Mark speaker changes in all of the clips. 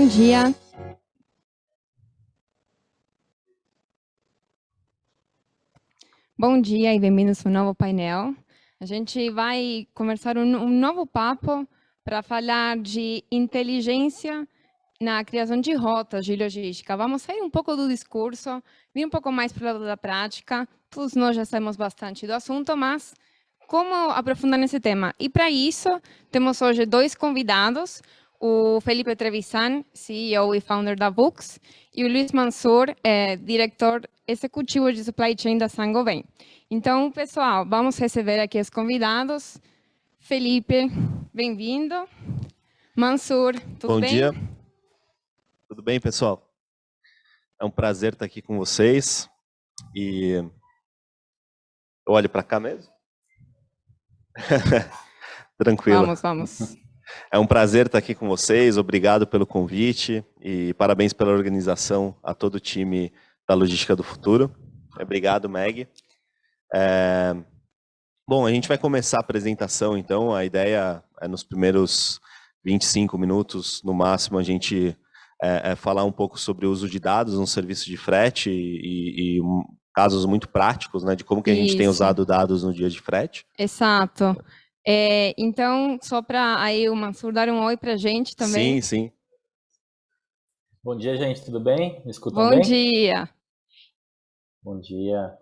Speaker 1: Bom dia. Bom dia e bem-vindos ao novo painel. A gente vai conversar um novo papo para falar de inteligência na criação de rotas de logística. Vamos sair um pouco do discurso, vir um pouco mais para o lado da prática. Todos nós já sabemos bastante do assunto, mas como aprofundar nesse tema? E para isso, temos hoje dois convidados, o Felipe Trevisan, CEO e founder da Vux, e o Luiz Mansur, diretor executivo de supply chain da Saint-Gobain. Então, pessoal, vamos receber aqui os convidados. Felipe, bem-vindo. Mansur, tudo bem?
Speaker 2: Bom dia. Tudo bem, pessoal? É um prazer estar aqui com vocês. E eu olho para cá mesmo? Tranquilo.
Speaker 1: Vamos.
Speaker 2: É um prazer estar aqui com vocês. Obrigado pelo convite e parabéns pela organização a todo o time da Logística do Futuro. Obrigado, Meg. Bom, a gente vai começar a apresentação, então. A ideia é nos primeiros 25 minutos, no máximo, a gente falar um pouco sobre o uso de dados no serviço de frete e casos muito práticos, né, de como que a gente tem usado dados no dia de frete.
Speaker 1: Exato. Então, só para aí o Mansur dar um oi para a gente também.
Speaker 2: Sim.
Speaker 3: Bom dia, gente. Tudo bem? Me escutam
Speaker 1: bem?
Speaker 3: bem?
Speaker 1: Bom dia.
Speaker 3: Bom dia.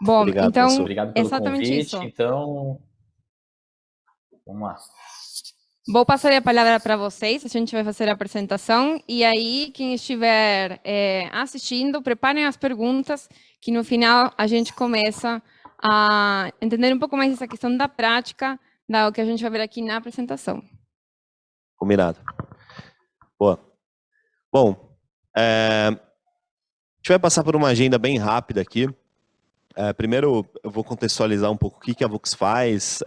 Speaker 1: Bom,
Speaker 2: obrigado,
Speaker 1: então,
Speaker 2: Mansur.
Speaker 3: Obrigado pelo
Speaker 1: exatamente
Speaker 3: convite.
Speaker 1: isso.
Speaker 3: Então, vamos lá.
Speaker 1: Vou passar a palavra para vocês, a gente vai fazer a apresentação, e aí quem estiver assistindo, preparem as perguntas, que no final a gente começa a entender um pouco mais essa questão da prática, do que a gente vai ver aqui na apresentação.
Speaker 2: Combinado. Boa. Bom, a gente vai passar por uma agenda bem rápida aqui. Primeiro, eu vou contextualizar um pouco o que a Vux faz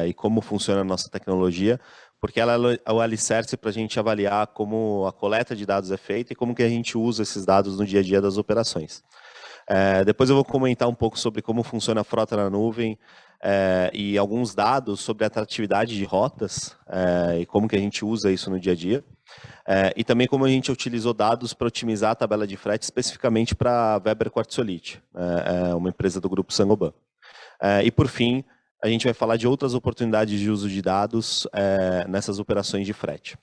Speaker 2: e como funciona a nossa tecnologia, porque ela é o alicerce para a gente avaliar como a coleta de dados é feita e como que a gente usa esses dados no dia a dia das operações. Depois eu vou comentar um pouco sobre como funciona a frota na nuvem e alguns dados sobre a atratividade de rotas e como que a gente usa isso no dia a dia. E também como a gente utilizou dados para otimizar a tabela de frete especificamente para a Weber Quartzolite, uma empresa do grupo Saint-Gobain. E por fim, a gente vai falar de outras oportunidades de uso de dados nessas operações de frete.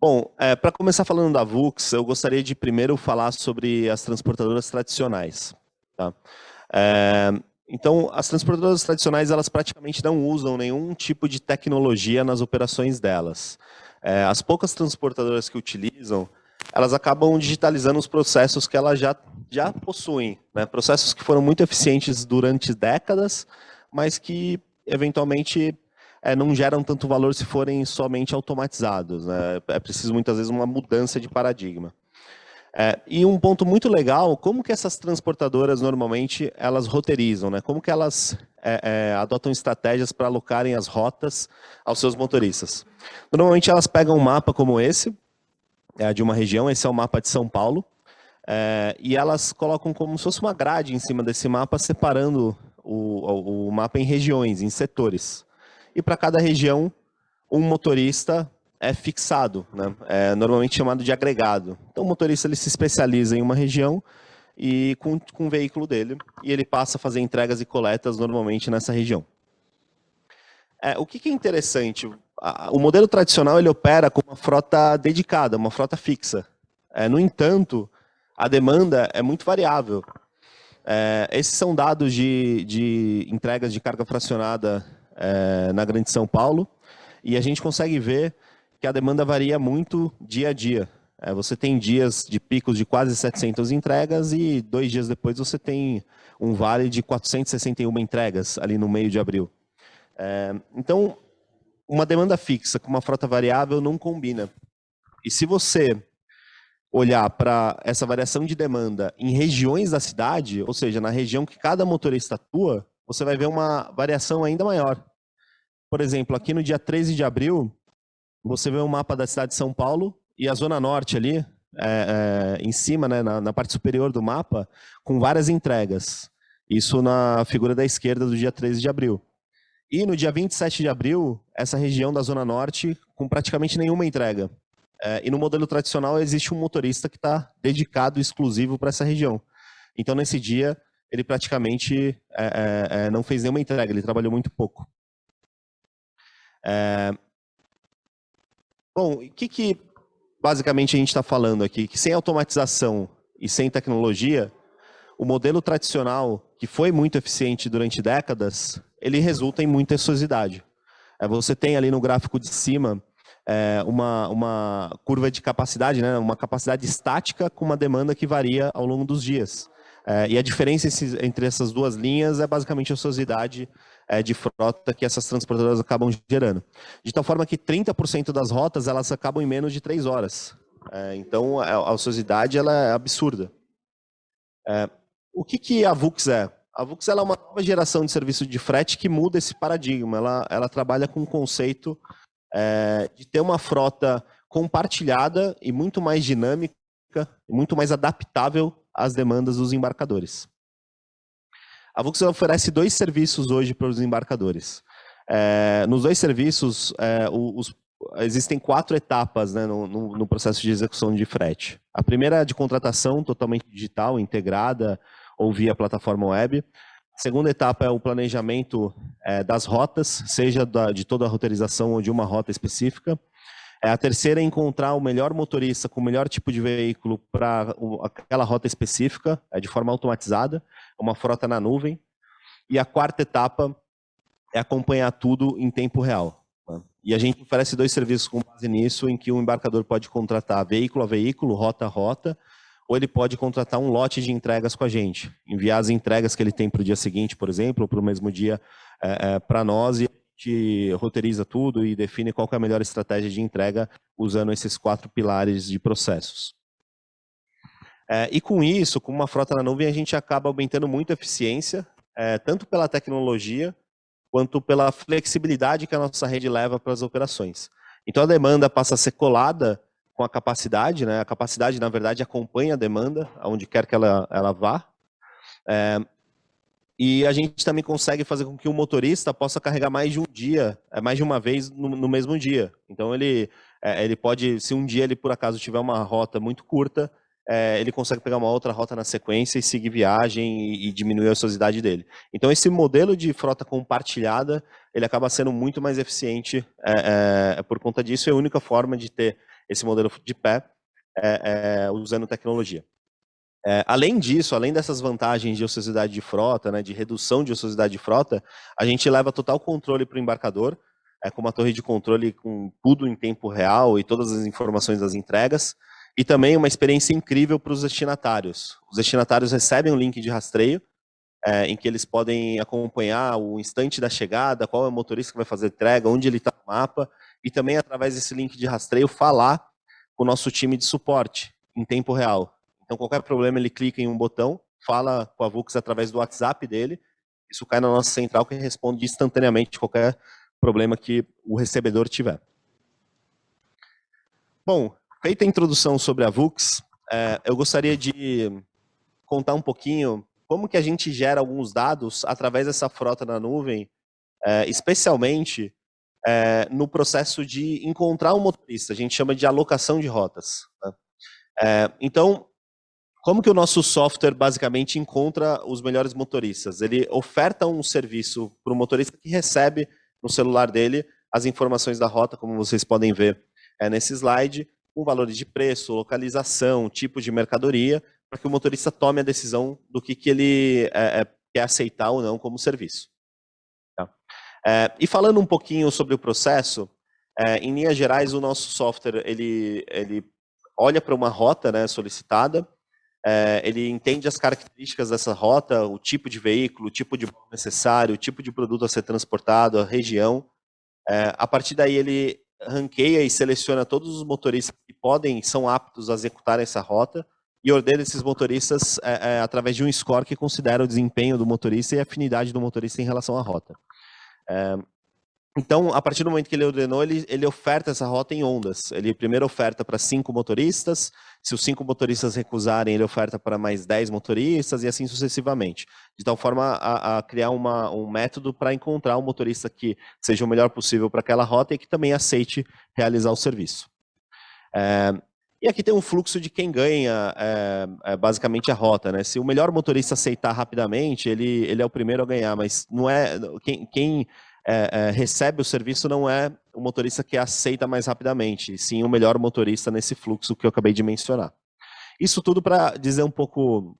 Speaker 2: Bom, para começar falando da Vux, eu gostaria de primeiro falar sobre as transportadoras tradicionais. Tá? Então, as transportadoras tradicionais, elas praticamente não usam nenhum tipo de tecnologia nas operações delas. As poucas transportadoras que utilizam, elas acabam digitalizando os processos que elas já possuem, né? Processos que foram muito eficientes durante décadas, mas que, eventualmente, não geram tanto valor se forem somente automatizados, né? É preciso, muitas vezes, uma mudança de paradigma. E um ponto muito legal, como que essas transportadoras normalmente elas roteirizam, né? Como que elas adotam estratégias para alocarem as rotas aos seus motoristas? Normalmente elas pegam um mapa como esse, de uma região, esse é o mapa de São Paulo, e elas colocam como se fosse uma grade em cima desse mapa, separando o mapa em regiões, em setores. E para cada região, um motorista é fixado, né? Normalmente chamado de agregado. Então o motorista ele se especializa em uma região e com o veículo dele, e ele passa a fazer entregas e coletas normalmente nessa região. O que é interessante? O modelo tradicional ele opera com uma frota dedicada, uma frota fixa. No entanto, a demanda é muito variável. Esses são dados de entregas de carga fracionada na Grande São Paulo, e a gente consegue ver que a demanda varia muito dia a dia. Você tem dias de picos de quase 700 entregas e 2 dias depois você tem um vale de 461 entregas ali no meio de abril. Então, uma demanda fixa com uma frota variável não combina. E se você olhar para essa variação de demanda em regiões da cidade, ou seja, na região que cada motorista atua, você vai ver uma variação ainda maior. Por exemplo, aqui no dia 13 de abril, você vê um mapa da cidade de São Paulo e a Zona Norte ali, em cima, né, na parte superior do mapa, com várias entregas. Isso na figura da esquerda do dia 13 de abril. E no dia 27 de abril, essa região da Zona Norte com praticamente nenhuma entrega. E no modelo tradicional existe um motorista que está dedicado, exclusivo para essa região. Então, nesse dia, ele praticamente não fez nenhuma entrega, ele trabalhou muito pouco. Bom, o que basicamente a gente está falando aqui? Que sem automatização e sem tecnologia, o modelo tradicional, que foi muito eficiente durante décadas, ele resulta em muita ociosidade. Você tem ali no gráfico de cima uma curva de capacidade, né? Uma capacidade estática com uma demanda que varia ao longo dos dias. E a diferença entre essas duas linhas é basicamente a ociosidade de frota que essas transportadoras acabam gerando. De tal forma que 30% das rotas elas acabam em menos de 3 horas. Então a ociosidade ela é absurda. O que a VUX é? A VUX ela é uma nova geração de serviço de frete que muda esse paradigma. Ela trabalha com o conceito de ter uma frota compartilhada e muito mais dinâmica, e muito mais adaptável às demandas dos embarcadores. A VUX oferece 2 serviços hoje para os embarcadores. Nos 2 serviços, existem 4 etapas, né, no processo de execução de frete. A primeira é a de contratação totalmente digital, integrada ou via plataforma web. A segunda etapa é o planejamento das rotas, seja de toda a roteirização ou de uma rota específica. A terceira é encontrar o melhor motorista com o melhor tipo de veículo para aquela rota específica, de forma automatizada, uma frota na nuvem. E a quarta etapa é acompanhar tudo em tempo real. E a gente oferece 2 serviços com base nisso, em que o embarcador pode contratar veículo a veículo, rota a rota, ou ele pode contratar um lote de entregas com a gente, enviar as entregas que ele tem para o dia seguinte, por exemplo, ou para o mesmo dia para nós, e a gente roteiriza tudo e define qual que é a melhor estratégia de entrega usando esses 4 pilares de processos. E com isso, com uma frota na nuvem, a gente acaba aumentando muito a eficiência, tanto pela tecnologia, quanto pela flexibilidade que a nossa rede leva para as operações. Então a demanda passa a ser colada com a capacidade, né? A capacidade, na verdade, acompanha a demanda, aonde quer que ela vá. E a gente também consegue fazer com que o motorista possa carregar mais de um dia, mais de uma vez no mesmo dia. Então ele pode, se um dia ele por acaso tiver uma rota muito curta, ele consegue pegar uma outra rota na sequência e seguir viagem e diminuir a ociosidade dele. Então esse modelo de frota compartilhada, ele acaba sendo muito mais eficiente por conta disso, é a única forma de ter esse modelo de pé usando tecnologia. Além disso, além dessas vantagens de ociosidade de frota, né, de redução de ociosidade de frota, a gente leva total controle para o embarcador, com uma torre de controle com tudo em tempo real e todas as informações das entregas, e também uma experiência incrível para os destinatários. Os destinatários recebem um link de rastreio, em que eles podem acompanhar o instante da chegada, qual é o motorista que vai fazer a entrega, onde ele está no mapa, e também através desse link de rastreio falar com o nosso time de suporte em tempo real. Então qualquer problema ele clica em um botão, fala com a VUX através do WhatsApp dele, isso cai na nossa central que responde instantaneamente qualquer problema que o recebedor tiver. Bom, feita a introdução sobre a VUX, eu gostaria de contar um pouquinho como que a gente gera alguns dados através dessa frota na nuvem, especialmente no processo de encontrar um motorista. A gente chama de alocação de rotas, né? Então, como que o nosso software basicamente encontra os melhores motoristas? Ele oferta um serviço para o motorista que recebe no celular dele as informações da rota, como vocês podem ver nesse slide, com valores de preço, localização, tipo de mercadoria, para que o motorista tome a decisão do que ele quer aceitar ou não como serviço. Tá? E falando um pouquinho sobre o processo, em linhas gerais, o nosso software ele olha para uma rota, né, solicitada, ele entende as características dessa rota, o tipo de veículo, o tipo de valor necessário, o tipo de produto a ser transportado, a região. A partir daí ele ranqueia e seleciona todos os motoristas que são aptos a executar essa rota e ordena esses motoristas através de um score que considera o desempenho do motorista e a afinidade do motorista em relação à rota. Então, a partir do momento que ele ordenou, ele oferta essa rota em ondas. Ele primeiro oferta para 5 motoristas, se os 5 motoristas recusarem, ele oferta para mais 10 motoristas e assim sucessivamente. De tal forma a criar um método para encontrar um motorista que seja o melhor possível para aquela rota e que também aceite realizar o serviço. E aqui tem um fluxo de quem ganha basicamente a rota, né? Se o melhor motorista aceitar rapidamente, ele é o primeiro a ganhar, mas não é quem recebe o serviço não é o motorista que aceita mais rapidamente, sim o melhor motorista nesse fluxo que eu acabei de mencionar. Isso tudo para dizer um pouco,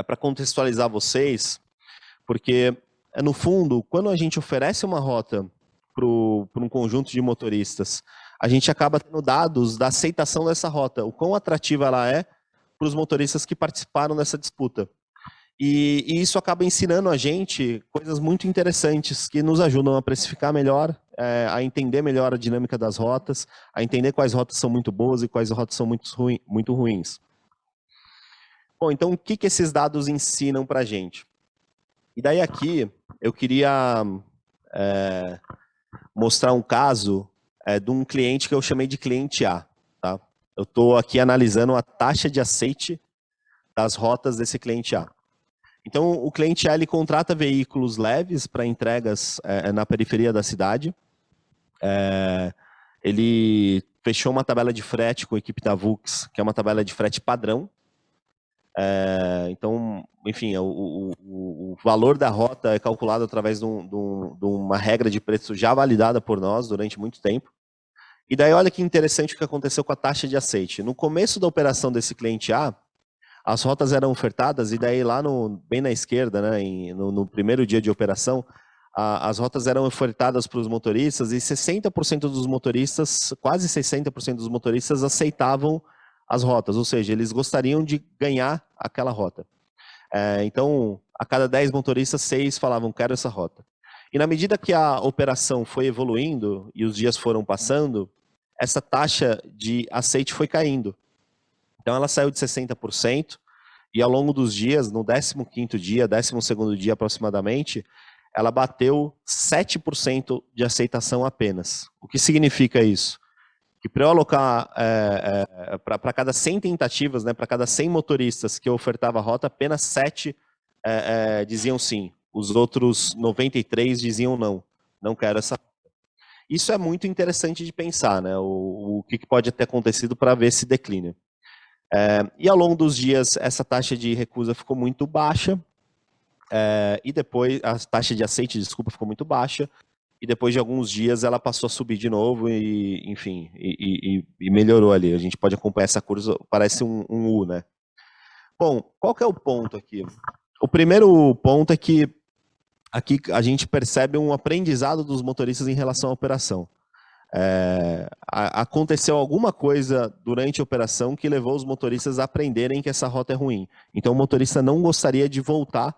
Speaker 2: para contextualizar vocês, porque no fundo, quando a gente oferece uma rota para um conjunto de motoristas, a gente acaba tendo dados da aceitação dessa rota, o quão atrativa ela é para os motoristas que participaram dessa disputa. E isso acaba ensinando a gente coisas muito interessantes que nos ajudam a precificar melhor, a entender melhor a dinâmica das rotas, a entender quais rotas são muito boas e quais rotas são muito ruins. Bom, então o que esses dados ensinam para a gente? E daí aqui eu queria mostrar um caso de um cliente que eu chamei de cliente A. Tá? Eu estou aqui analisando a taxa de aceite das rotas desse cliente A. Então, o cliente A ele contrata veículos leves para entregas na periferia da cidade. Ele fechou uma tabela de frete com a equipe da VUX, que é uma tabela de frete padrão. Então, enfim, o valor da rota é calculado através de uma regra de preço já validada por nós durante muito tempo. E daí, olha que interessante o que aconteceu com a taxa de aceite. No começo da operação desse cliente A, as rotas eram ofertadas, e daí lá bem na esquerda, né, no primeiro dia de operação, as rotas eram ofertadas para os motoristas e 60% dos motoristas, quase 60% dos motoristas aceitavam as rotas, ou seja, eles gostariam de ganhar aquela rota. Então, a cada 10 motoristas, 6 falavam, quero essa rota. E na medida que a operação foi evoluindo e os dias foram passando, essa taxa de aceite foi caindo. Então ela saiu de 60% e ao longo dos dias, no 15º dia, 12º dia aproximadamente, ela bateu 7% de aceitação apenas. O que significa isso? Que para eu alocar, para cada 100 tentativas, né, para cada 100 motoristas que eu ofertava a rota, apenas 7 diziam sim. Os outros 93 diziam não, não quero essa rota. Isso é muito interessante de pensar, né, o que pode ter acontecido para ver esse declínio. E ao longo dos dias, essa taxa de recusa ficou muito baixa, e depois, a taxa de aceite, desculpa, ficou muito baixa, e depois de alguns dias ela passou a subir de novo, e enfim, e melhorou ali. A gente pode acompanhar essa curva, parece um U, né? Bom, qual que é o ponto aqui? O primeiro ponto é que aqui a gente percebe um aprendizado dos motoristas em relação à operação. Aconteceu alguma coisa durante a operação que levou os motoristas a aprenderem que essa rota é ruim. Então o motorista não gostaria de voltar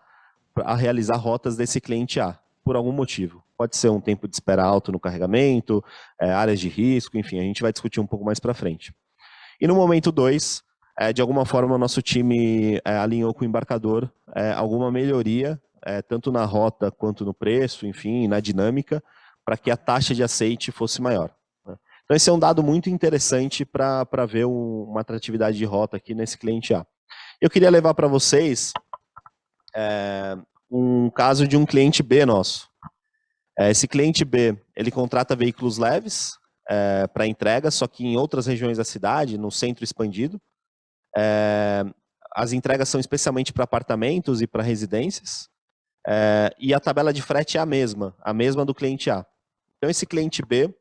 Speaker 2: a realizar rotas desse cliente A, por algum motivo. Pode ser um tempo de espera alto no carregamento, áreas de risco, enfim, a gente vai discutir um pouco mais para frente. E no momento 2, de alguma forma o nosso time alinhou com o embarcador alguma melhoria, tanto na rota quanto no preço, enfim, na dinâmica, para que a taxa de aceite fosse maior. Né? Então esse é um dado muito interessante para ver uma atratividade de rota aqui nesse cliente A. Eu queria levar para vocês um caso de um cliente B nosso. Esse cliente B, ele contrata veículos leves para entrega, só que em outras regiões da cidade, no centro expandido. As entregas são especialmente para apartamentos e para residências. E a tabela de frete é a mesma do cliente A. Então esse cliente B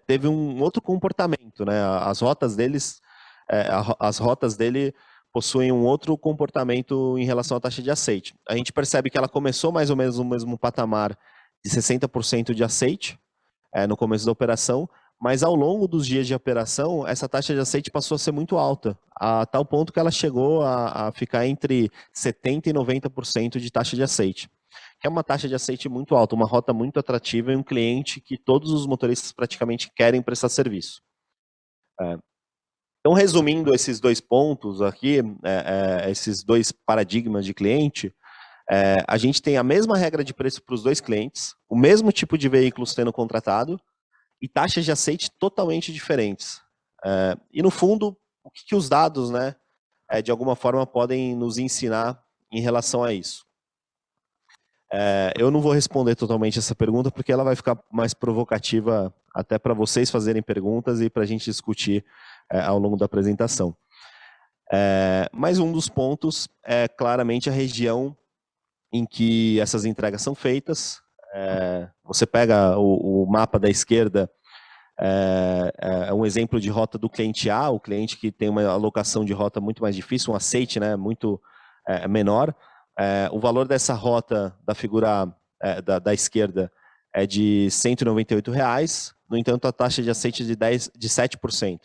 Speaker 2: teve um outro comportamento, né? As rotas dele possuem um outro comportamento em relação à taxa de aceite. A gente percebe que ela começou mais ou menos no mesmo patamar de 60% de aceite no começo da operação, mas ao longo dos dias de operação, essa taxa de aceite passou a ser muito alta, a tal ponto que ela chegou a ficar entre 70% e 90% de taxa de aceite. Que é uma taxa de aceite muito alta, uma rota muito atrativa e um cliente que todos os motoristas praticamente querem prestar serviço. Então, resumindo esses dois pontos aqui, esses dois paradigmas de cliente, A gente tem a mesma regra de preço para os dois clientes, o mesmo tipo de veículo sendo contratado e taxas de aceite totalmente diferentes. E no fundo, o que os dados, né, de alguma forma podem nos ensinar em relação a isso? Eu não vou responder totalmente essa pergunta, porque ela vai ficar mais provocativa até para vocês fazerem perguntas e para a gente discutir ao longo da apresentação. Mas um dos pontos é claramente a região em que essas entregas são feitas. Você pega o mapa da esquerda, é um exemplo de rota do cliente A, o cliente que tem uma alocação de rota muito mais difícil, um aceite, né, muito menor. O valor dessa rota da figura da esquerda é de R$ 198, no entanto a taxa de aceite é de 7%.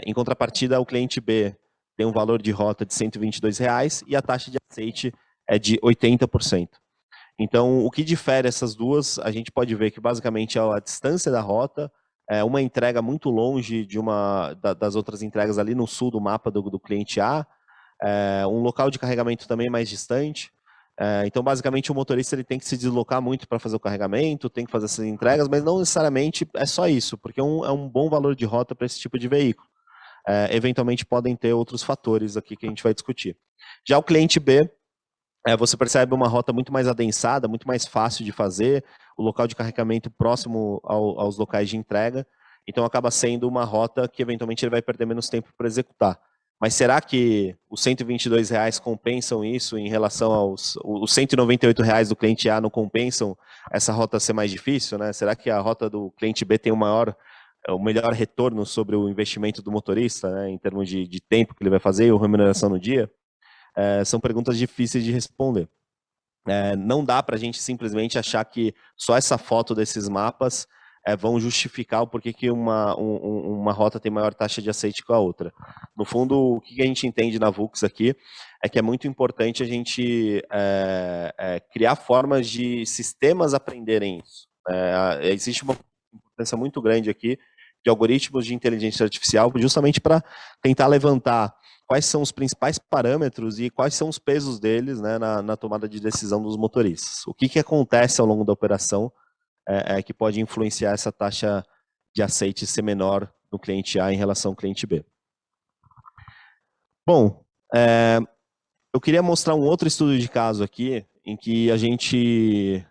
Speaker 2: Em contrapartida, o cliente B tem um valor de rota de R$ 122 e a taxa de aceite é de 80%. Então, o que difere essas duas, a gente pode ver que basicamente é a distância da rota, uma entrega muito longe de das outras entregas ali no sul do mapa do cliente A, um local de carregamento também mais distante. Então, basicamente, o motorista ele tem que se deslocar muito para fazer o carregamento, tem que fazer essas entregas, mas não necessariamente é só isso, porque é um bom valor de rota para esse tipo de veículo. Eventualmente, podem ter outros fatores aqui que a gente vai discutir. Já o cliente B, você percebe uma rota muito mais adensada, muito mais fácil de fazer, o local de carregamento próximo aos locais de entrega, então acaba sendo uma rota que eventualmente ele vai perder menos tempo para executar. Mas será que os R$ 122 compensam isso em relação aos os R$ 198 do cliente A não compensam essa rota ser mais difícil, né? Será que a rota do cliente B tem o melhor retorno sobre o investimento do motorista, né, em termos de tempo que ele vai fazer ou remuneração no dia? São perguntas difíceis de responder. Não dá para a gente simplesmente achar que só essa foto desses mapas vão justificar o porquê que uma rota tem maior taxa de aceite que a outra. No fundo, o que a gente entende na VUX aqui é que é muito importante a gente criar formas de sistemas aprenderem isso. Existe uma importância muito grande aqui de algoritmos de inteligência artificial, justamente para tentar levantar quais são os principais parâmetros e quais são os pesos deles, né, na tomada de decisão dos motoristas. O que acontece ao longo da operação que pode influenciar essa taxa de aceite ser menor no cliente A em relação ao cliente B. Bom, eu queria mostrar um outro estudo de caso aqui, em que a gente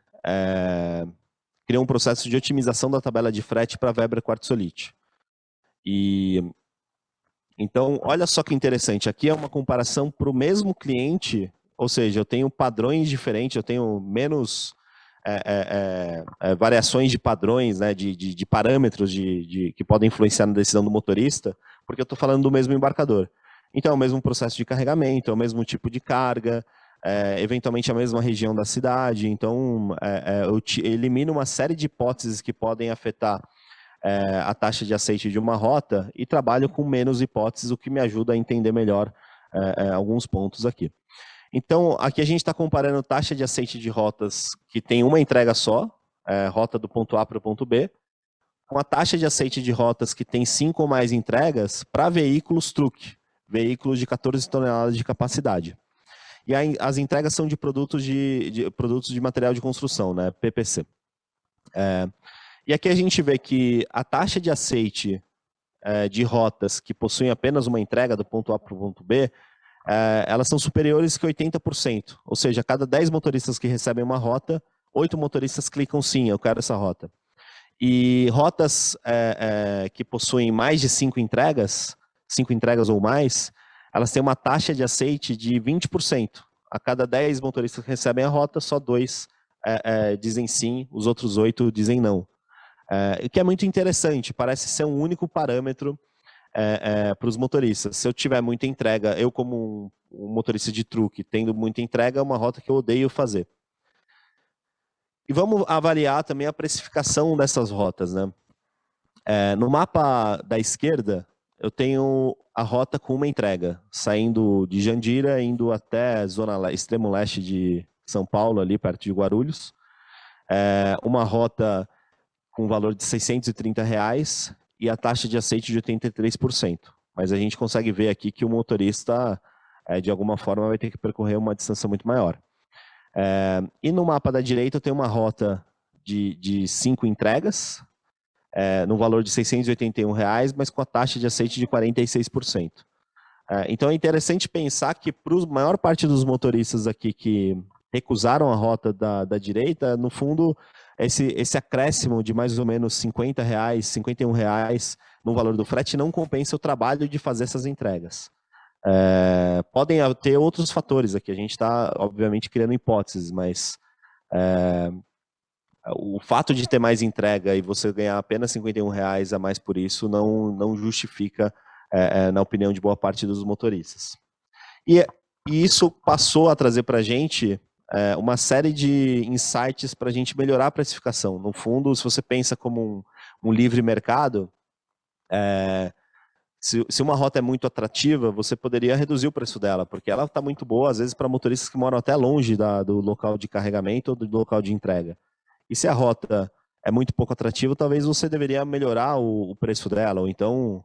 Speaker 2: criou um processo de otimização da tabela de frete para Weber Quartzolite. Então, olha só que interessante, aqui é uma comparação para o mesmo cliente, ou seja, eu tenho padrões diferentes, eu tenho menos variações de padrões, né, de parâmetros que podem influenciar na decisão do motorista, porque eu estou falando do mesmo embarcador. Então, é o mesmo processo de carregamento, é o mesmo tipo de carga, eventualmente a mesma região da cidade, então eu elimino uma série de hipóteses que podem afetar a taxa de aceite de uma rota e trabalho com menos hipóteses, o que me ajuda a entender melhor alguns pontos aqui. Então, aqui a gente está comparando taxa de aceite de rotas que tem uma entrega só, rota do ponto A para o ponto B, com a taxa de aceite de rotas que tem 5 ou mais entregas para veículos truck, veículos de 14 toneladas de capacidade. E as entregas são de produtos de material de construção, né, PPC. E aqui a gente vê que a taxa de aceite de rotas que possuem apenas uma entrega do ponto A para o ponto B, elas são superiores que 80%. Ou seja, a cada 10 motoristas que recebem uma rota, 8 motoristas clicam sim, eu quero essa rota. E rotas que possuem mais de 5 entregas ou mais, elas têm uma taxa de aceite de 20%. A cada 10 motoristas que recebem a rota, só 2 dizem sim, os outros 8 dizem não. O que é muito interessante, parece ser um único parâmetro para os motoristas. Se eu tiver muita entrega, eu como um motorista de truque, tendo muita entrega, é uma rota que eu odeio fazer. E vamos avaliar também a precificação dessas rotas, né? No mapa da esquerda, eu tenho a rota com uma entrega, saindo de Jandira, indo até extremo leste de São Paulo, ali perto de Guarulhos. Uma rota com valor de R$ 630 e a taxa de aceite de 83%. Mas a gente consegue ver aqui que o motorista, de alguma forma, vai ter que percorrer uma distância muito maior. E no mapa da direita eu tenho uma rota de 5 entregas, no valor de R$681, mas com a taxa de aceite de 46%. Então é interessante pensar que para a maior parte dos motoristas aqui que recusaram a rota da direita, no fundo, esse acréscimo de mais ou menos R$50, R$51 no valor do frete não compensa o trabalho de fazer essas entregas. Podem ter outros fatores aqui, a gente está, obviamente, criando hipóteses, mas o fato de ter mais entrega e você ganhar apenas R$51 a mais por isso não justifica, na opinião de boa parte dos motoristas. E isso passou a trazer para a gente uma série de insights para a gente melhorar a precificação. No fundo, se você pensa como um livre mercado, se uma rota é muito atrativa, você poderia reduzir o preço dela, porque ela está muito boa, às vezes, para motoristas que moram até longe do local de carregamento ou do local de entrega. E se a rota é muito pouco atrativa, talvez você deveria melhorar o preço dela, ou então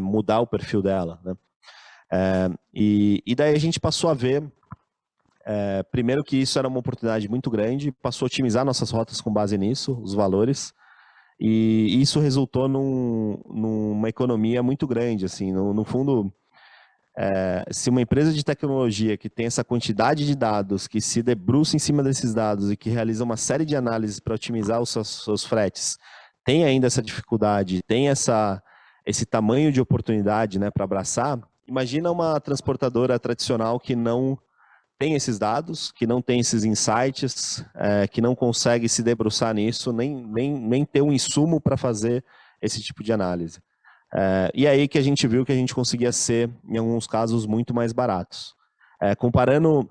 Speaker 2: mudar o perfil dela, né? E daí a gente passou a ver, primeiro que isso era uma oportunidade muito grande, passou a otimizar nossas rotas com base nisso, os valores, e isso resultou numa economia muito grande, assim, no fundo, se uma empresa de tecnologia que tem essa quantidade de dados, que se debruça em cima desses dados e que realiza uma série de análises para otimizar os seus fretes, tem ainda essa dificuldade, tem esse tamanho de oportunidade, né, para abraçar, imagina uma transportadora tradicional que não tem esses dados, que não tem esses insights, que não consegue se debruçar nisso, nem ter um insumo para fazer esse tipo de análise. E aí que a gente viu que a gente conseguia ser, em alguns casos, muito mais baratos. Comparando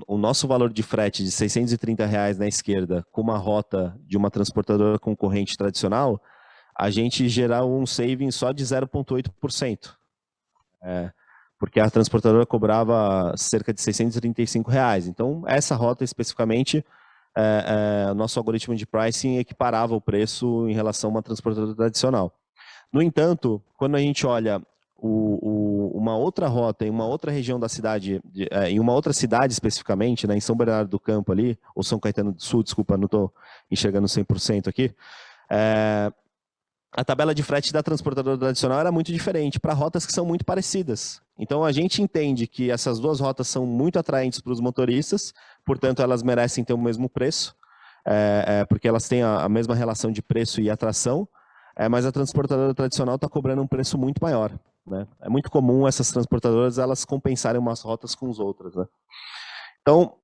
Speaker 2: o nosso valor de frete de R$630 na esquerda com uma rota de uma transportadora concorrente tradicional, a gente gera um saving só de 0,8%. Porque a transportadora cobrava cerca de R$635. Então, essa rota especificamente, o nosso algoritmo de pricing equiparava o preço em relação a uma transportadora tradicional. No entanto, quando a gente olha uma outra rota em uma outra região da cidade, em uma outra cidade especificamente, né, em São Bernardo do Campo ali, ou São Caetano do Sul, desculpa, não estou enxergando 100% aqui, a tabela de frete da transportadora tradicional era muito diferente para rotas que são muito parecidas. Então a gente entende que essas duas rotas são muito atraentes para os motoristas, portanto elas merecem ter o mesmo preço, porque elas têm a mesma relação de preço e atração, mas a transportadora tradicional está cobrando um preço muito maior, né? É muito comum essas transportadoras elas compensarem umas rotas com as outras, né? Então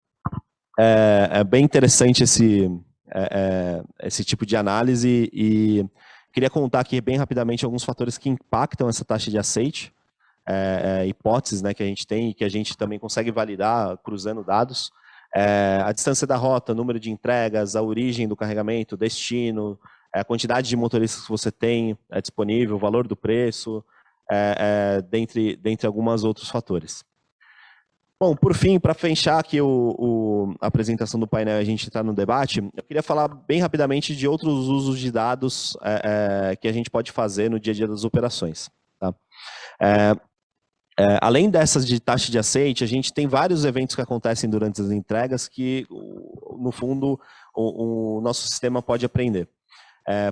Speaker 2: é bem interessante esse tipo de análise e queria contar aqui bem rapidamente alguns fatores que impactam essa taxa de aceite, hipóteses, né, que a gente tem e que a gente também consegue validar cruzando dados. A distância da rota, número de entregas, a origem do carregamento, destino, a quantidade de motoristas que você tem disponível, o valor do preço, dentre alguns outros fatores. Bom, por fim, para fechar aqui a apresentação do painel e a gente entrar no debate, eu queria falar bem rapidamente de outros usos de dados que a gente pode fazer no dia a dia das operações. Tá? Além dessas de taxa de aceite, a gente tem vários eventos que acontecem durante as entregas que, no fundo, o nosso sistema pode aprender.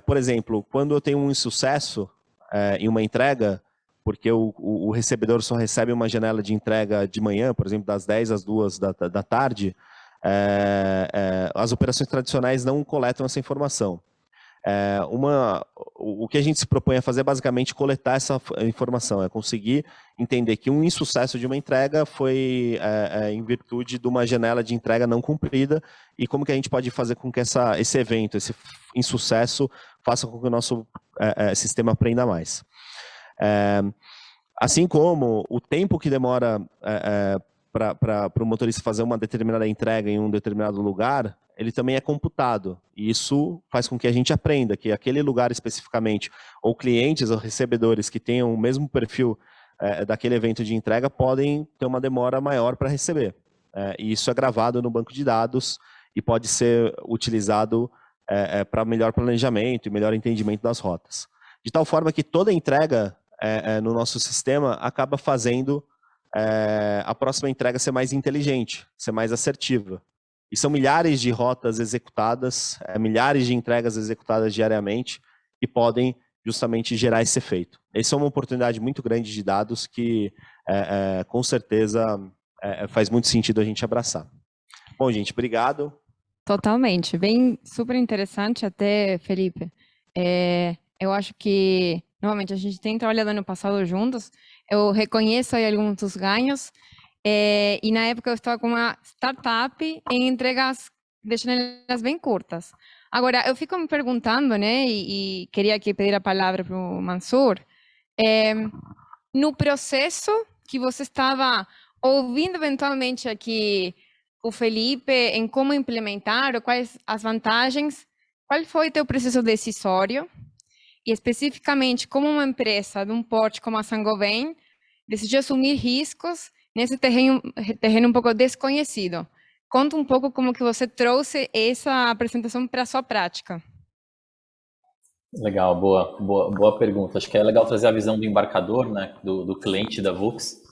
Speaker 2: Por exemplo, quando eu tenho um insucesso em uma entrega, porque o recebedor só recebe uma janela de entrega de manhã, por exemplo, das 10 às 2 da tarde, as operações tradicionais não coletam essa informação. O que a gente se propõe a fazer é basicamente coletar essa informação, conseguir entender que um insucesso de uma entrega foi em virtude de uma janela de entrega não cumprida e como que a gente pode fazer com que esse evento, esse insucesso, faça com que o nosso sistema aprenda mais. Assim como o tempo que demora para o motorista fazer uma determinada entrega em um determinado lugar, ele também é computado. E isso faz com que a gente aprenda que aquele lugar especificamente, ou clientes ou recebedores que tenham o mesmo perfil daquele evento de entrega, podem ter uma demora maior para receber. E isso é gravado no banco de dados e pode ser utilizado para melhor planejamento e melhor entendimento das rotas. De tal forma que toda entrega no nosso sistema acaba fazendo a próxima entrega ser mais inteligente, ser mais assertiva. E são milhares de rotas executadas, milhares de entregas executadas diariamente que podem justamente gerar esse efeito. Essa é uma oportunidade muito grande de dados que, com certeza, faz muito sentido a gente abraçar. Bom, gente, obrigado.
Speaker 1: Totalmente, bem super interessante até, Felipe. Eu acho que, novamente, a gente tem trabalhado no passado juntos, eu reconheço aí alguns dos ganhos, e na época eu estava com uma startup em entregas de janelas bem curtas. Agora, eu fico me perguntando, né, e queria aqui pedir a palavra para o Mansur, no processo que você estava ouvindo eventualmente aqui o Felipe em como implementar, ou quais as vantagens, qual foi o teu processo decisório? E especificamente, como uma empresa de um porte como a Saint-Gobain decidiu assumir riscos nesse terreno um pouco desconhecido. Conta um pouco como que você trouxe essa apresentação para a sua prática.
Speaker 3: Legal, boa pergunta. Acho que é legal trazer a visão do embarcador, né, do cliente da Vux.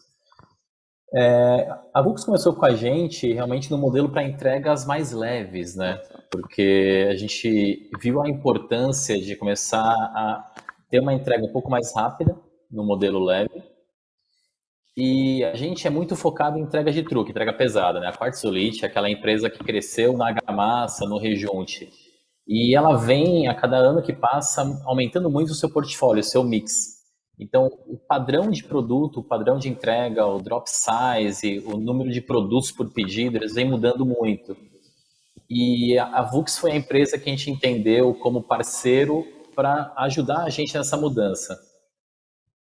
Speaker 3: A Vux começou com a gente realmente no modelo para entregas mais leves, né? Porque a gente viu a importância de começar a ter uma entrega um pouco mais rápida no modelo leve. E a gente é muito focado em entrega de truque, entrega pesada, né? A Quartzolite é aquela empresa que cresceu na argamassa, no rejunte. E ela vem, a cada ano que passa, aumentando muito o seu portfólio, o seu mix. Então, o padrão de produto, o padrão de entrega, o drop size, o número de produtos por pedido, eles vêm mudando muito. E a Vux foi a empresa que a gente entendeu como parceiro para ajudar a gente nessa mudança.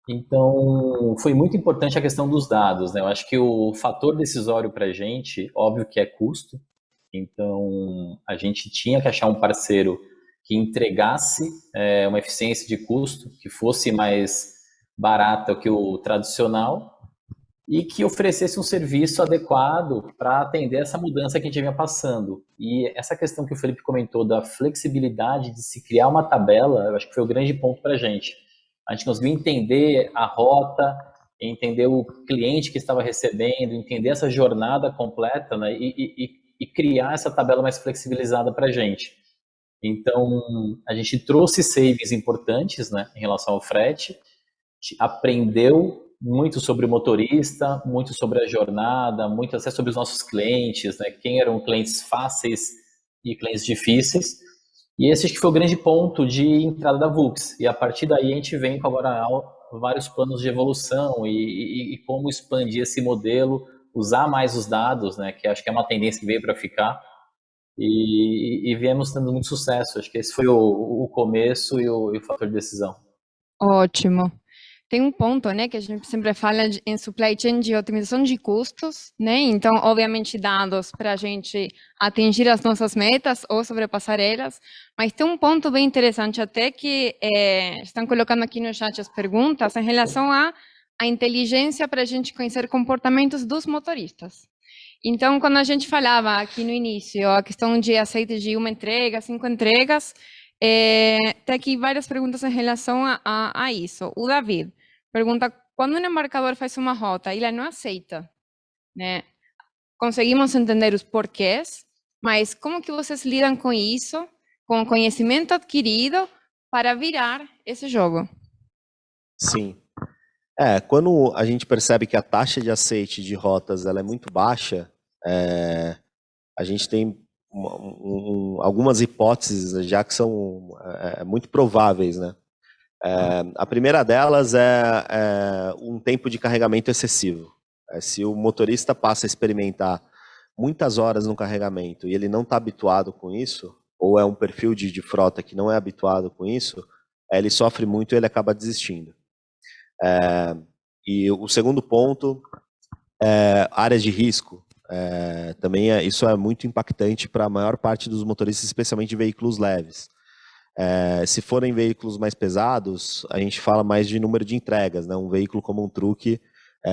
Speaker 3: Então, foi muito importante a questão dos dados, né? Eu acho que o fator decisório para a gente, óbvio que é custo. Então, a gente tinha que achar um parceiro que entregasse uma eficiência de custo, que fosse mais barata que o tradicional e que oferecesse um serviço adequado para atender essa mudança que a gente vinha passando. E essa questão que o Felipe comentou da flexibilidade de se criar uma tabela, eu acho que foi o grande ponto para a gente. A gente conseguiu entender a rota, entender o cliente que estava recebendo, entender essa jornada completa, né, e criar essa tabela mais flexibilizada para a gente. Então, a gente trouxe savings importantes, né, em relação ao frete, aprendeu muito sobre o motorista, muito sobre a jornada, muito até sobre os nossos clientes, né, quem eram clientes fáceis e clientes difíceis. E esse acho que foi o grande ponto de entrada da Vux. E a partir daí a gente vem com agora vários planos de evolução e como expandir esse modelo, usar mais os dados, né, que acho que é uma tendência que veio para ficar. E viemos tendo muito sucesso. Acho que esse foi o começo e o fator de decisão.
Speaker 1: Ótimo. Tem um ponto, né, que a gente sempre fala em supply chain de otimização de custos, né? Então, obviamente, dados para a gente atingir as nossas metas ou sobrepassar elas. Mas tem um ponto bem interessante até que estão colocando aqui no chat as perguntas em relação à inteligência para a gente conhecer comportamentos dos motoristas. Então, quando a gente falava aqui no início a questão de aceite de uma entrega, 5 entregas, tem aqui várias perguntas em relação a isso. O David pergunta, quando um embarcador faz uma rota e ele não aceita, né? Conseguimos entender os porquês, mas como que vocês lidam com isso, com o conhecimento adquirido para virar esse jogo?
Speaker 2: Sim. Quando a gente percebe que a taxa de aceite de rotas ela é muito baixa, a gente tem algumas hipóteses já que são muito prováveis, né? A primeira delas é um tempo de carregamento excessivo. Se o motorista passa a experimentar muitas horas no carregamento e ele não está habituado com isso, ou é um perfil de frota que não é habituado com isso, ele sofre muito e ele acaba desistindo. E o segundo ponto é áreas de risco. Também isso é muito impactante para a maior parte dos motoristas, especialmente de veículos leves. Se forem veículos mais pesados, a gente fala mais de número de entregas, né? Um veículo como um truque,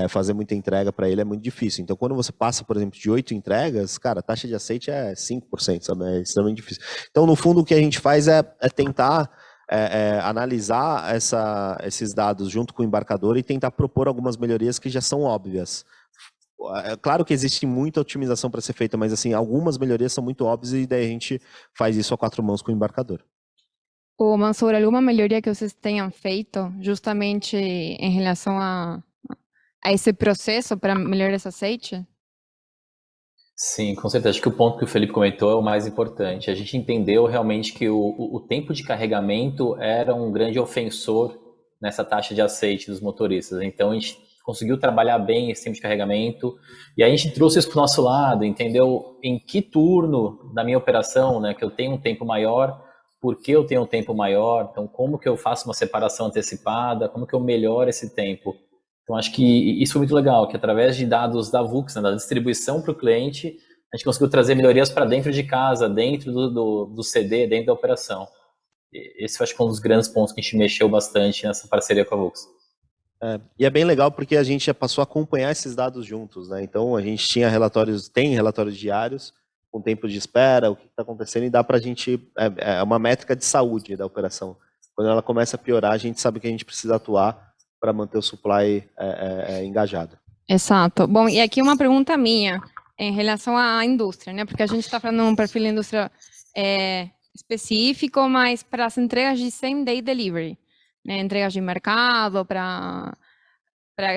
Speaker 2: fazer muita entrega para ele é muito difícil. Então, quando você passa, por exemplo, de 8 entregas, cara, a taxa de aceite é 5%, sabe? É extremamente difícil. Então, no fundo, o que a gente faz é tentar analisar esses dados junto com o embarcador e tentar propor algumas melhorias que já são óbvias. É claro que existe muita otimização para ser feita, mas assim, algumas melhorias são muito óbvias e daí a gente faz isso a 4 mãos com o embarcador.
Speaker 1: Ô, Mansur, alguma melhoria que vocês tenham feito justamente em relação a esse processo para melhorar esse aceite?
Speaker 3: Sim, com certeza. Acho que o ponto que o Felipe comentou é o mais importante. A gente entendeu realmente que o tempo de carregamento era um grande ofensor nessa taxa de aceite dos motoristas. Então, a gente conseguiu trabalhar bem esse tempo de carregamento e a gente trouxe isso para o nosso lado, entendeu? Em que turno da minha operação, né, que eu tenho um tempo maior, por que eu tenho um tempo maior, então como que eu faço uma separação antecipada, como que eu melhoro esse tempo. Então, acho que isso foi muito legal, que através de dados da VUX, né, da distribuição para o cliente, a gente conseguiu trazer melhorias para dentro de casa, dentro do CD, dentro da operação. Esse eu acho que é um dos grandes pontos que a gente mexeu bastante nessa parceria com a VUX.
Speaker 2: E é bem legal porque a gente já passou a acompanhar esses dados juntos, né? Então a gente tem relatórios diários com tempo de espera, o que está acontecendo, e dá para a gente, é uma métrica de saúde da operação. Quando ela começa a piorar, a gente sabe que a gente precisa atuar para manter o supply engajado.
Speaker 1: Exato. Bom, e aqui uma pergunta minha em relação à indústria, né? Porque a gente está falando de um perfil de indústria específico, mas para as entregas de same-day delivery, né? Entregas de mercado, para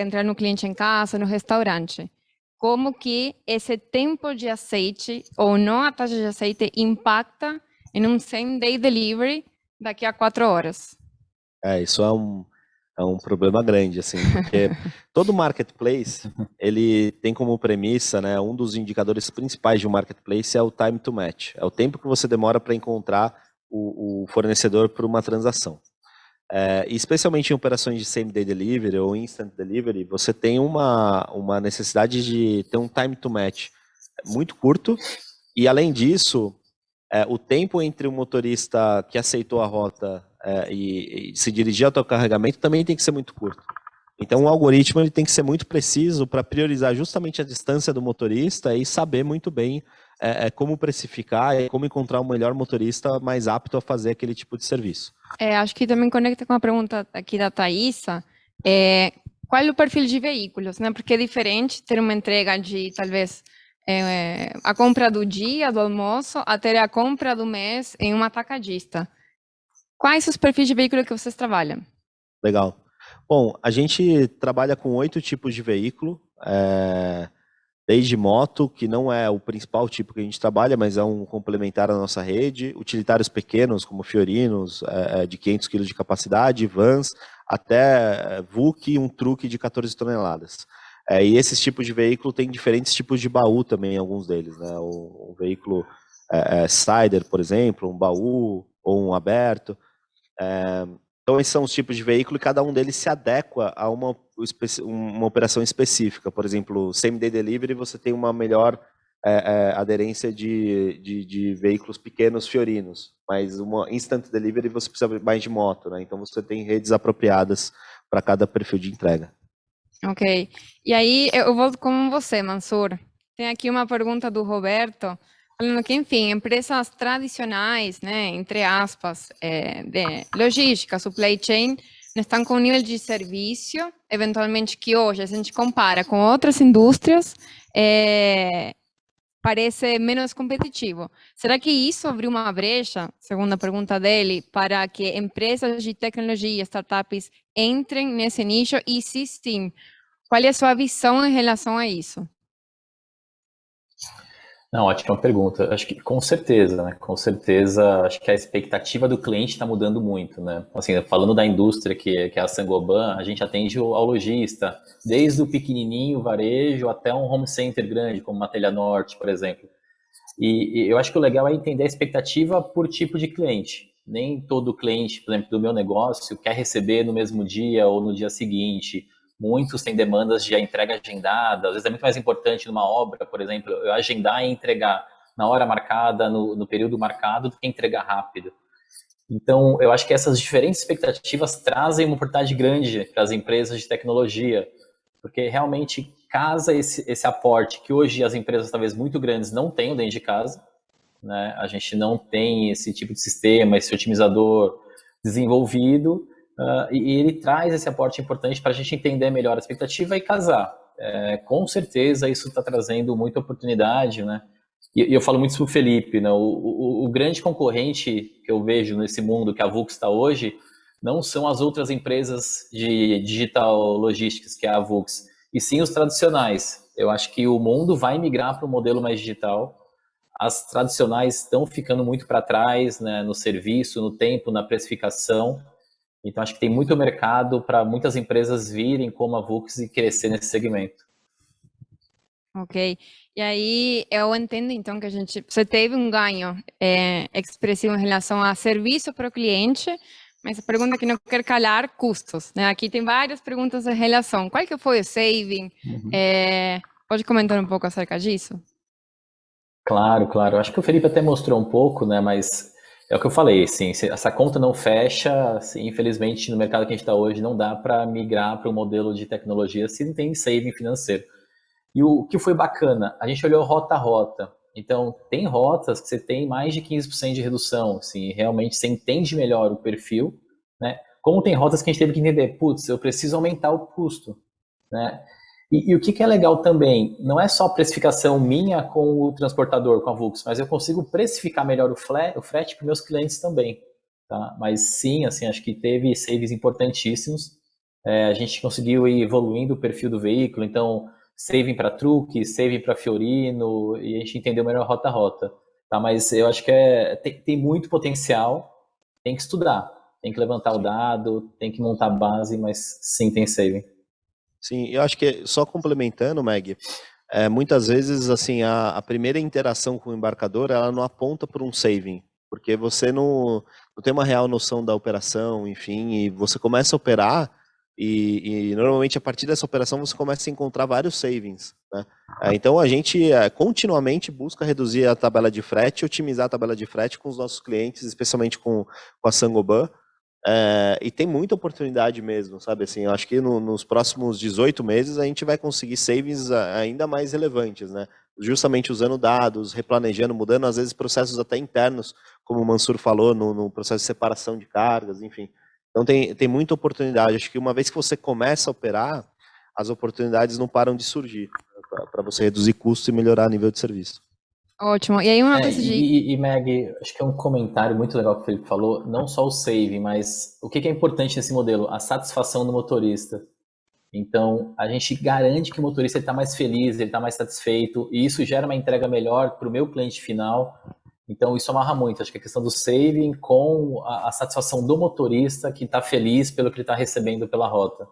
Speaker 1: entrar no cliente em casa, no restaurante. Como que esse tempo de aceite ou não a taxa de aceite impacta em um same-day delivery daqui a 4 horas?
Speaker 2: Isso é um problema grande, assim, porque todo marketplace, ele tem como premissa, né, um dos indicadores principais de um marketplace é o time to match, é o tempo que você demora para encontrar o fornecedor para uma transação. Especialmente em operações de same-day delivery ou instant delivery, você tem uma necessidade de ter um time to match muito curto, e além disso, o tempo entre o motorista que aceitou a rota e se dirigir ao teu carregamento também tem que ser muito curto. Então o algoritmo ele tem que ser muito preciso para priorizar justamente a distância do motorista e saber muito bem como precificar e como encontrar o melhor motorista mais apto a fazer aquele tipo de serviço.
Speaker 1: Acho que também conecta com a pergunta aqui da Thaisa, qual é o perfil de veículos, né? Porque é diferente ter uma entrega de, talvez, a compra do dia, do almoço, a ter a compra do mês em uma atacadista. Quais os perfis de veículo que vocês trabalham?
Speaker 2: Legal. Bom, a gente trabalha com 8 tipos de veículo, desde moto, que não é o principal tipo que a gente trabalha, mas é um complementar à nossa rede, utilitários pequenos, como Fiorinos, de 500 kg de capacidade, vans, até VUC e um truque de 14 toneladas. E esses tipos de veículo têm diferentes tipos de baú também, alguns deles, né? Um veículo Sider, por exemplo, um baú ou um aberto. Então, esses são os tipos de veículo e cada um deles se adequa a uma operação específica. Por exemplo, same-day delivery, você tem uma melhor aderência de veículos pequenos fiorinos, mas uma instant delivery você precisa mais de moto, né? Então, você tem redes apropriadas para cada perfil de entrega.
Speaker 1: Ok. E aí, eu vou com você, Mansur. Tem aqui uma pergunta do Roberto, falando que, enfim, empresas tradicionais, né, entre aspas, de logística, supply chain, estão com um nível de serviço, eventualmente, que hoje, a gente compara com outras indústrias, parece menos competitivo. Será que isso abriu uma brecha, segundo a pergunta dele, para que empresas de tecnologia, startups, entrem nesse nicho? E se sim, qual é a sua visão em relação a isso?
Speaker 3: Não, ótima pergunta. Acho que com certeza, né? Com certeza, acho que a expectativa do cliente está mudando muito, né? Assim, falando da indústria que é a Saint-Gobain, a gente atende ao lojista, desde o pequenininho varejo até um home center grande, como uma Telha Norte, por exemplo. E eu acho que o legal é entender a expectativa por tipo de cliente. Nem todo cliente, por exemplo, do meu negócio, quer receber no mesmo dia ou no dia seguinte. Muitos têm demandas de entrega agendada. Às vezes é muito mais importante numa obra, por exemplo, eu agendar e entregar na hora marcada, no período marcado, do que entregar rápido. Então, eu acho que essas diferentes expectativas trazem uma oportunidade grande para as empresas de tecnologia, porque realmente casa esse aporte que hoje as empresas talvez muito grandes não têm dentro de casa, né? A gente não tem esse tipo de sistema, esse otimizador, desenvolvido, e ele traz esse aporte importante para a gente entender melhor a expectativa e casar. Com certeza isso está trazendo muita oportunidade, né? E eu falo muito isso para o Felipe, né? O grande concorrente que eu vejo nesse mundo que a Vux está hoje não são as outras empresas de digital logistics, que é a Vux, e sim os tradicionais. Eu acho que o mundo vai migrar para um modelo mais digital. As tradicionais estão ficando muito para trás, né, no serviço, no tempo, na precificação. Então, acho que tem muito mercado para muitas empresas virem como a Vux e crescer nesse segmento.
Speaker 1: Ok. E aí, eu entendo, então, que você teve um ganho expressivo em relação a serviço para o cliente, mas a pergunta que não quer calar, custos, né? Aqui tem várias perguntas em relação. Qual que foi o saving? Pode comentar um pouco acerca disso?
Speaker 3: Claro, claro. Acho que o Felipe até mostrou um pouco, né? Mas é o que eu falei, assim, se essa conta não fecha, assim, infelizmente, no mercado que a gente está hoje, não dá para migrar para um modelo de tecnologia se não tem saving financeiro. E o que foi bacana, a gente olhou rota a rota. Então, tem rotas que você tem mais de 15% de redução, assim, realmente você entende melhor o perfil, né? Como tem rotas que a gente teve que entender, putz, eu preciso aumentar o custo, né? E o que é legal também, não é só a precificação minha com o transportador, com a Vux, mas eu consigo precificar melhor o frete para meus clientes também, tá? Mas sim, assim, acho que teve savings importantíssimos. A gente conseguiu ir evoluindo o perfil do veículo, então saving para truque, saving para Fiorino, e a gente entendeu melhor rota a rota, tá? Mas eu acho que tem muito potencial, tem que estudar, tem que levantar o dado, tem que montar a base, mas sim, tem saving.
Speaker 2: Sim, eu acho que só complementando, Meg, muitas vezes assim a primeira interação com o embarcador ela não aponta por um saving, porque você não tem uma real noção da operação, enfim, e você começa a operar e normalmente a partir dessa operação você começa a encontrar vários savings, né? Então a gente continuamente busca reduzir a tabela de frete, otimizar a tabela de frete com os nossos clientes, especialmente com a Saint-Gobain. E tem muita oportunidade mesmo, sabe? Assim, eu acho que nos próximos 18 meses a gente vai conseguir savings ainda mais relevantes, né? Justamente usando dados, replanejando, mudando às vezes processos até internos, como o Mansur falou, no processo de separação de cargas, enfim. Então tem muita oportunidade. Acho que uma vez que você começa a operar, as oportunidades não param de surgir para você reduzir custo e melhorar o nível de serviço.
Speaker 1: Ótimo. E aí uma coisa
Speaker 3: E Meg, acho que é um comentário muito legal que o Felipe falou, não só o saving, mas o que é importante nesse modelo? A satisfação do motorista. Então, a gente garante que o motorista está mais feliz, ele está mais satisfeito, e isso gera uma entrega melhor para o meu cliente final. Então, isso amarra muito. Acho que a questão do saving com a satisfação do motorista que está feliz pelo que ele está recebendo pela rota.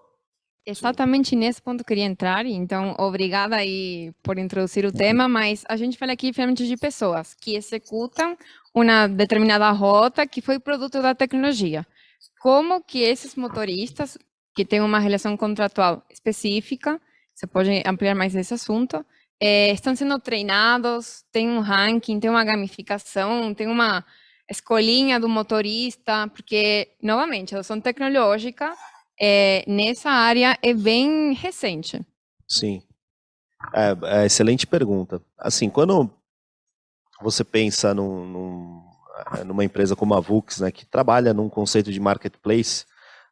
Speaker 1: Exatamente nesse ponto eu queria entrar, então obrigada aí por introduzir o tema, mas a gente fala aqui finalmente de pessoas que executam uma determinada rota que foi produto da tecnologia. Como que esses motoristas, que têm uma relação contratual específica, você pode ampliar mais esse assunto, estão sendo treinados, tem um ranking, tem uma gamificação, tem uma escolinha do motorista, porque, novamente, elas são tecnológicas, nessa área é bem recente.
Speaker 2: Sim, excelente pergunta. Assim, quando você pensa numa empresa como a Vux, né, que trabalha num conceito de marketplace,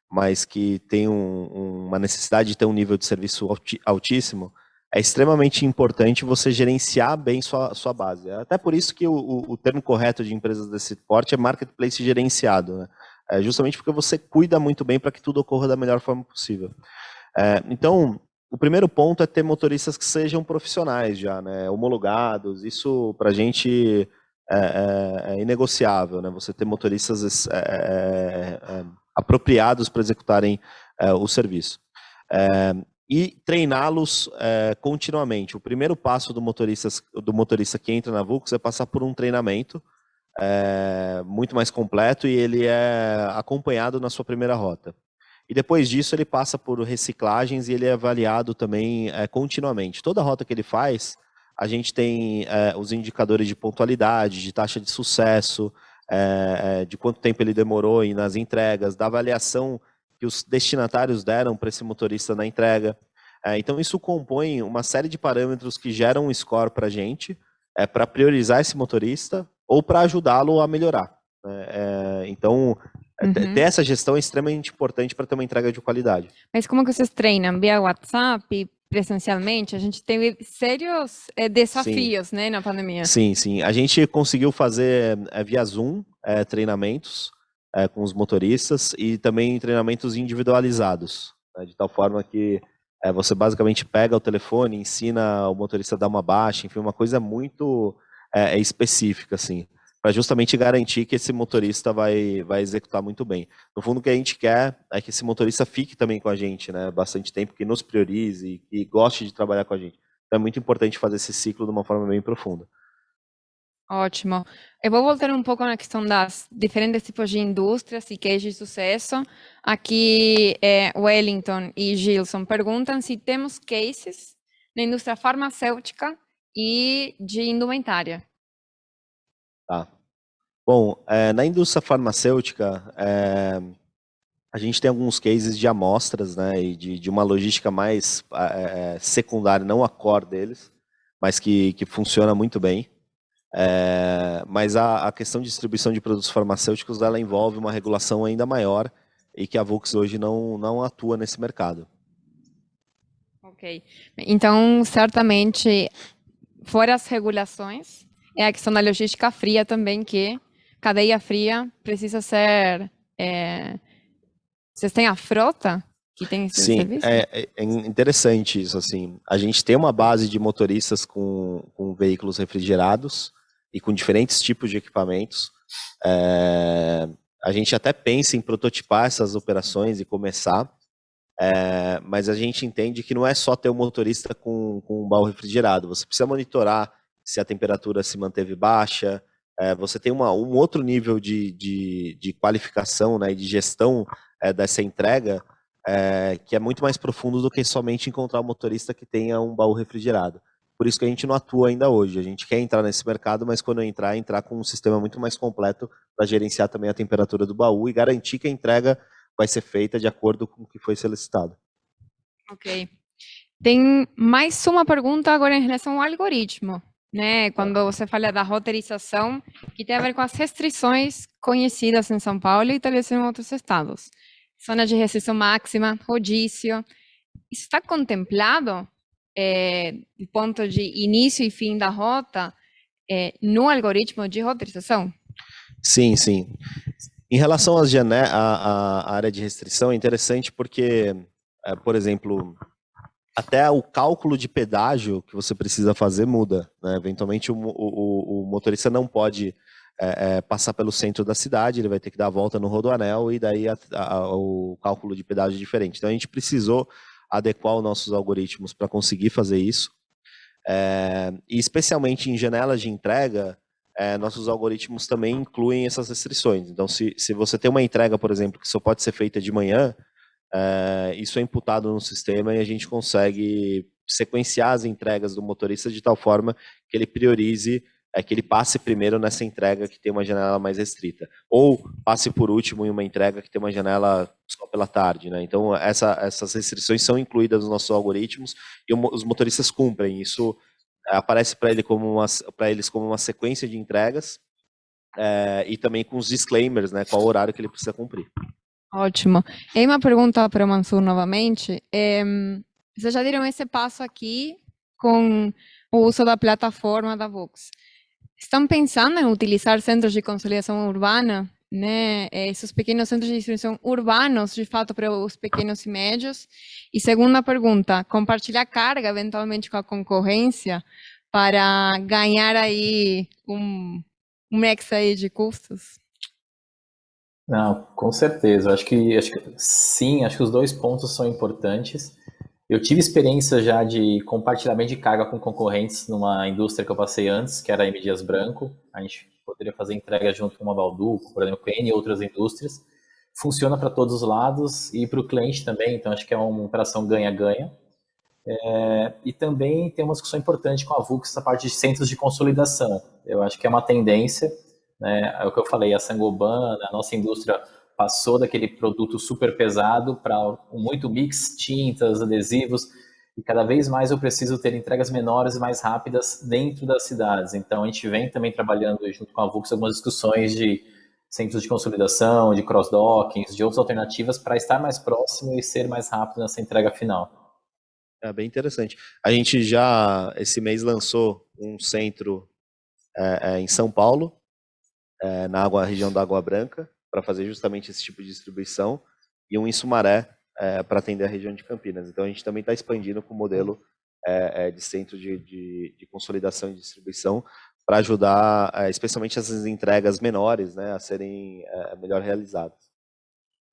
Speaker 2: mas que tem uma necessidade de ter um nível de serviço altíssimo, é extremamente importante você gerenciar bem sua base. É até por isso que o termo correto de empresas desse porte é marketplace gerenciado, né? Justamente porque você cuida muito bem para que tudo ocorra da melhor forma possível. Então, o primeiro ponto é ter motoristas que sejam profissionais já, né, homologados. Isso para a gente é inegociável, né? Você ter motoristas apropriados para executarem o serviço. E treiná-los continuamente. O primeiro passo do motorista que entra na Vux é passar por um treinamento muito mais completo e ele é acompanhado na sua primeira rota. E depois disso ele passa por reciclagens e ele é avaliado também continuamente. Toda rota que ele faz, a gente tem os indicadores de pontualidade, de taxa de sucesso, de quanto tempo ele demorou nas entregas, da avaliação que os destinatários deram para esse motorista na entrega. Então isso compõe uma série de parâmetros que geram um score para a gente, para priorizar esse motorista ou para ajudá-lo a melhorar. Então, Ter essa gestão é extremamente importante para ter uma entrega de qualidade.
Speaker 1: Mas como que vocês treinam? Via WhatsApp, presencialmente? A gente teve sérios desafios, né, na pandemia.
Speaker 2: Sim. A gente conseguiu fazer via Zoom treinamentos com os motoristas e também treinamentos individualizados, né, de tal forma que você basicamente pega o telefone, ensina o motorista a dar uma baixa, enfim, uma coisa muito específica, assim, para justamente garantir que esse motorista vai executar muito bem. No fundo, o que a gente quer é que esse motorista fique também com a gente, né, bastante tempo, que nos priorize e goste de trabalhar com a gente. Então é muito importante fazer esse ciclo de uma forma bem profunda.
Speaker 1: Ótimo. Eu vou voltar um pouco na questão das diferentes tipos de indústrias e cases de sucesso. Aqui, Wellington e Gilson perguntam se temos cases na indústria farmacêutica e de indumentária.
Speaker 2: Tá. Bom, na indústria farmacêutica, a gente tem alguns cases de amostras, né, e de uma logística mais secundária, não a core deles, mas que funciona muito bem. Mas a questão de distribuição de produtos farmacêuticos, ela envolve uma regulação ainda maior e que a Vux hoje não atua nesse mercado.
Speaker 1: Ok. Então, certamente, fora as regulações, é a questão da logística fria também, que cadeia fria precisa ser... Vocês têm a frota que tem esse serviço?
Speaker 2: Sim, é interessante isso, assim. A gente tem uma base de motoristas com veículos refrigerados e com diferentes tipos de equipamentos. A gente até pensa em prototipar essas operações e começar, mas a gente entende que não é só ter o motorista com um baú refrigerado. Você precisa monitorar se a temperatura se manteve baixa. Você tem um outro nível de qualificação, né, e de gestão dessa entrega, que é muito mais profundo do que somente encontrar um motorista que tenha um baú refrigerado. Por isso que a gente não atua ainda hoje. A gente quer entrar nesse mercado, mas quando entrar com um sistema muito mais completo para gerenciar também a temperatura do baú e garantir que a entrega vai ser feita de acordo com o que foi solicitado.
Speaker 1: Ok. Tem mais uma pergunta agora em relação ao algoritmo, né? Quando você fala da roteirização, que tem a ver com as restrições conhecidas em São Paulo e talvez em outros estados. Zona de restrição máxima, rodízio. Isso está contemplado do ponto de início e fim da rota no algoritmo de roteirização?
Speaker 2: Sim. Em relação à área de restrição, é interessante porque, por exemplo, até o cálculo de pedágio que você precisa fazer muda, né? Eventualmente o motorista não pode passar pelo centro da cidade, ele vai ter que dar a volta no Rodoanel e daí o cálculo de pedágio é diferente. Então a gente precisou adequar os nossos algoritmos para conseguir fazer isso. E especialmente em janelas de entrega, nossos algoritmos também incluem essas restrições. Então se você tem uma entrega, por exemplo, que só pode ser feita de manhã, isso é imputado no sistema e a gente consegue sequenciar as entregas do motorista de tal forma que ele priorize, que ele passe primeiro nessa entrega que tem uma janela mais restrita, ou passe por último em uma entrega que tem uma janela só pela tarde, né? Então essas restrições são incluídas nos nossos algoritmos e os motoristas cumprem. Isso aparece para eles como uma sequência de entregas e também com os disclaimers, né? Qual o horário que ele precisa cumprir.
Speaker 1: Ótimo. E uma pergunta para o Mansur novamente. Vocês já deram esse passo aqui com o uso da plataforma da Vux. Estão pensando em utilizar centros de consolidação urbana, né? Esses pequenos centros de distribuição urbanos, de fato, para os pequenos e médios? E segunda pergunta, compartilhar carga, eventualmente, com a concorrência para ganhar aí um mix aí de custos?
Speaker 3: Não, com certeza. Acho que sim, acho que os dois pontos são importantes. Eu tive experiência já de compartilhamento de carga com concorrentes numa indústria que eu passei antes, que era a M. Dias Branco. A gente poderia fazer entrega junto com uma Balduco, por exemplo, com N e outras indústrias. Funciona para todos os lados e para o cliente também, então acho que é uma operação ganha-ganha. E também tem uma discussão importante com a Vux, essa parte de centros de consolidação. Eu acho que é uma tendência, né? É o que eu falei, a Saint-Gobain, a nossa indústria passou daquele produto super pesado para muito mix, tintas, adesivos, e cada vez mais eu preciso ter entregas menores e mais rápidas dentro das cidades. Então a gente vem também trabalhando junto com a Vux algumas discussões de centros de consolidação, de cross-dockings, de outras alternativas para estar mais próximo e ser mais rápido nessa entrega final.
Speaker 2: É bem interessante. A gente já, esse mês, lançou um centro em São Paulo, na região da Água Branca, para fazer justamente esse tipo de distribuição, e um em Sumaré, para atender a região de Campinas. Então, a gente também está expandindo com o modelo de centro de consolidação e distribuição, para ajudar, especialmente essas entregas menores, né, a serem melhor realizadas.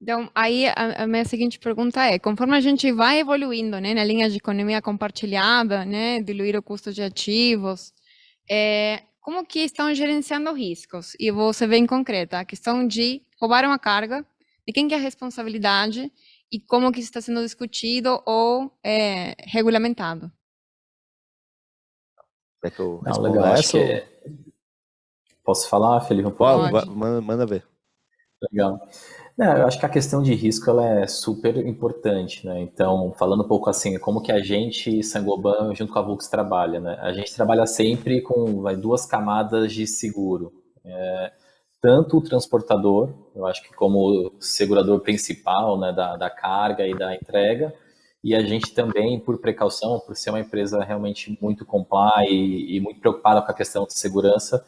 Speaker 1: Então, aí a minha seguinte pergunta é, conforme a gente vai evoluindo, né, na linha de economia compartilhada, né, diluir o custo de ativos, como que estão gerenciando riscos? E vou ser bem concreta, a questão de roubar uma carga, de quem que é a responsabilidade e como que isso está sendo discutido ou regulamentado.
Speaker 2: Quer que eu
Speaker 3: Não,
Speaker 2: responda
Speaker 3: legal, acho
Speaker 2: essa?
Speaker 3: que Posso falar, Felipe, um pouquinho?
Speaker 1: Pode.
Speaker 2: Manda ver.
Speaker 3: Legal. Não, eu acho que a questão de risco ela é super importante, né? Então, falando um pouco assim, como que a gente, Saint-Gobain, junto com a Vux, trabalha, né? A gente trabalha sempre com duas camadas de seguro. Tanto o transportador, eu acho que como segurador principal, né, da carga e da entrega, e a gente também, por precaução, por ser uma empresa realmente muito comply e muito preocupada com a questão de segurança,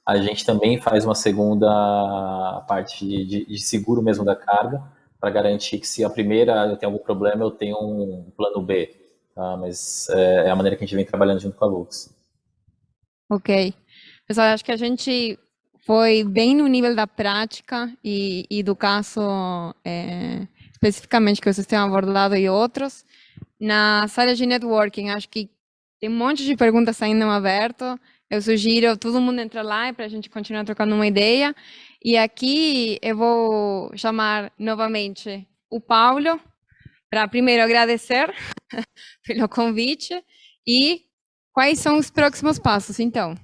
Speaker 3: a gente também faz uma segunda parte de seguro mesmo da carga, para garantir que se a primeira eu tenho algum problema, eu tenho um plano B. Tá? Mas é a maneira que a gente vem trabalhando junto com a Lux.
Speaker 1: Ok. Pessoal, acho que a gente foi bem no nível da prática e do caso especificamente que vocês têm abordado e outros. Na sala de networking, acho que tem um monte de perguntas ainda abertas. Eu sugiro todo mundo entrar lá para a gente continuar trocando uma ideia. E aqui eu vou chamar novamente o Paulo para primeiro agradecer pelo convite e quais são os próximos passos, então.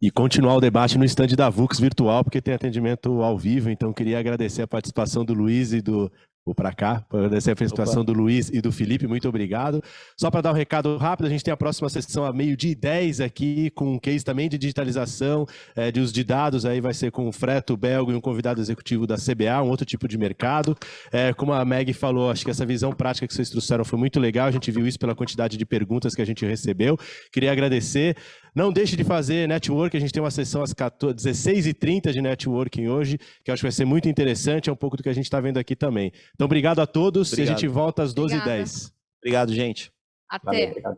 Speaker 4: E continuar o debate no stand da Vux virtual, porque tem atendimento ao vivo, então queria agradecer a participação do Luiz e do... Vou para cá, para agradecer a participação do Luiz e do Felipe, muito obrigado. Só para dar um recado rápido, a gente tem a próxima sessão a 12h10 aqui, com um case também de digitalização de uso de dados, aí vai ser com o Freto Belgo e um convidado executivo da CBA, um outro tipo de mercado. Como a Meg falou, acho que essa visão prática que vocês trouxeram foi muito legal, a gente viu isso pela quantidade de perguntas que a gente recebeu. Queria agradecer. Não deixe de fazer network, a gente tem uma sessão às 16h30 de networking hoje, que eu acho que vai ser muito interessante, é um pouco do que a gente está vendo aqui também. Então, obrigado a todos e a gente volta às 12h10.
Speaker 2: Obrigado, gente.
Speaker 1: Até.
Speaker 3: Valeu, obrigado.